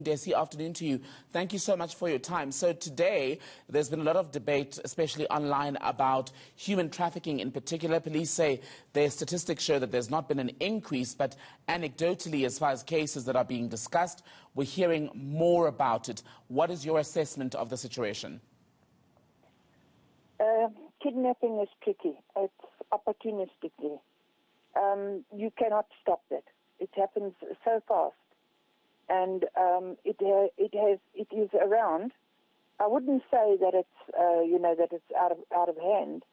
Desi, afternoon to you. Thank you so much for your time. So today, there's been a lot of debate, especially online, about human trafficking in particular. Police say their statistics show that there's not been an increase, but anecdotally, as far as cases that are being discussed, we're hearing more about it. What is your assessment of the situation? Kidnapping is tricky. It's opportunistically. You cannot stop that. It happens so fast. And it is around. I wouldn't say that it's that it's out of hand,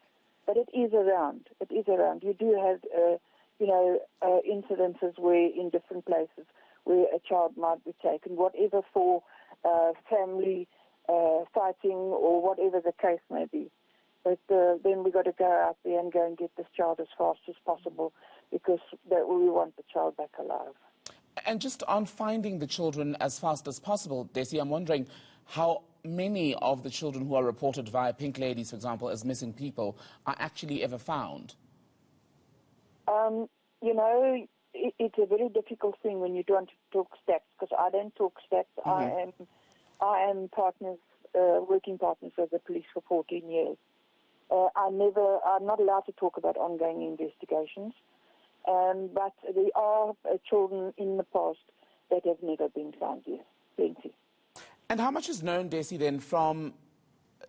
but it is around. It is around. You do have incidences where in different places where a child might be taken, whatever for family fighting or whatever the case may be. But then we got to go out there and go and get this child as fast as possible because we want the child back alive. And just on finding the children as fast as possible, Desi, I'm wondering how many of the children who are reported via Pink Ladies, for example, as missing people, are actually ever found? It's a very difficult thing when you don't talk stats, because I don't talk stats. Mm-hmm. I am working partners with the police for 14 years. I'm not allowed to talk about ongoing investigations. But there are children in the past that have never been found yet. Plenty. And how much is known, Desi, then, from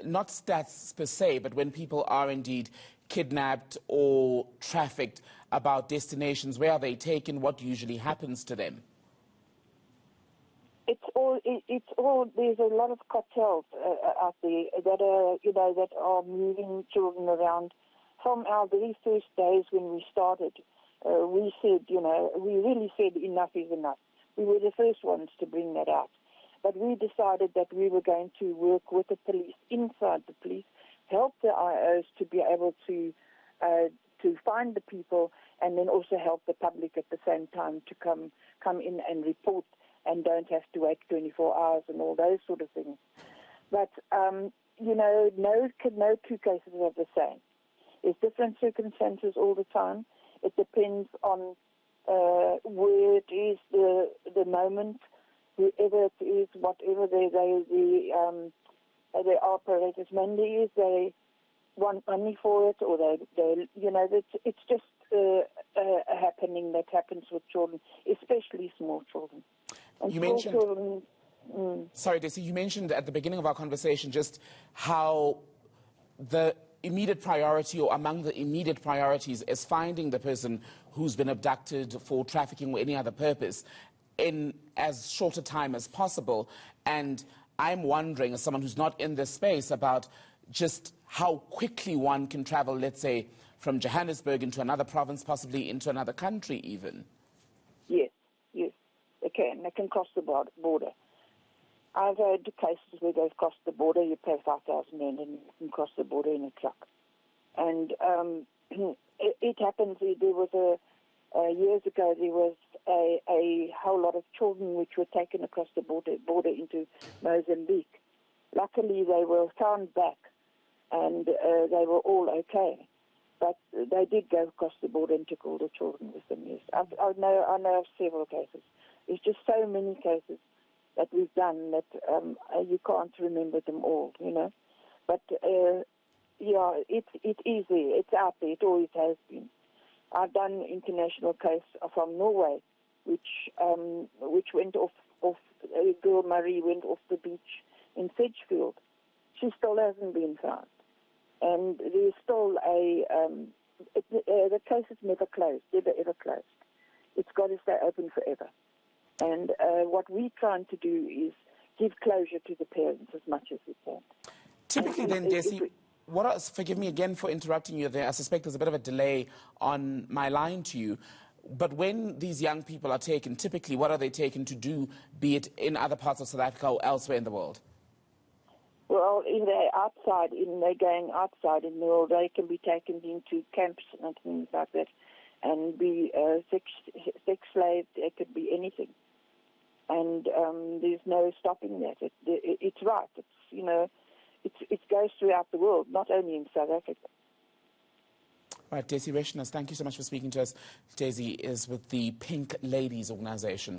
not stats per se, but when people are indeed kidnapped or trafficked, about destinations, where are they taken, what usually happens to them? It's all. There's a lot of cartels out there that are moving children around. From our very first days when we started, we said, we really said enough is enough. We were the first ones to bring that out. But we decided that we were going to work with the police, inside the police, help the IOs to be able to find the people, and then also help the public at the same time to come in and report and don't have to wait 24 hours and all those sort of things. But, no two cases are the same. There's different circumstances all the time. It depends on where it is, the moment, whoever it is, whatever the operators Monday is, they want money for it, or it's just a happening that happens with children, especially small children. And you small mentioned, children. Sorry, Desi, you mentioned at the beginning of our conversation just how the immediate priority, or among the immediate priorities, is finding the person who's been abducted for trafficking or any other purpose in as short a time as possible. And I'm wondering, as someone who's not in this space, about just how quickly one can travel, let's say, from Johannesburg into another province, possibly into another country even. Yes, they can. They can cross the border. I've had cases where they've crossed the border. You pay 5,000 rand and you can cross the border in a truck. And it happens. There was years ago, there was a whole lot of children which were taken across the border into Mozambique. Luckily, they were found back, and they were all okay. But they did go across the border and took all the children with them. Yes, I know of several cases. There's just so many cases that we've done that you can't remember them all, But, it is there. It's out there. It always has been. I've done an international case from Norway, which went off a girl, Marie, went off the beach in Sedgefield. She still hasn't been found. And there's still the case is never closed, never ever closed. It's got to stay open forever. And what we're trying to do is give closure to the parents as much as we can. Typically then, Desi, forgive me again for interrupting you there. I suspect there's a bit of a delay on my line to you. But when these young people are taken, typically what are they taken to do, be it in other parts of South Africa or elsewhere in the world? Well, if they're going outside in the world, they can be taken into camps and things like that and be sex slaves. It could be anything. And there's no stopping that. It's right. It goes throughout the world, not only in South Africa. Right, Desi Reshnas, thank you so much for speaking to us. Desi is with the Pink Ladies organization.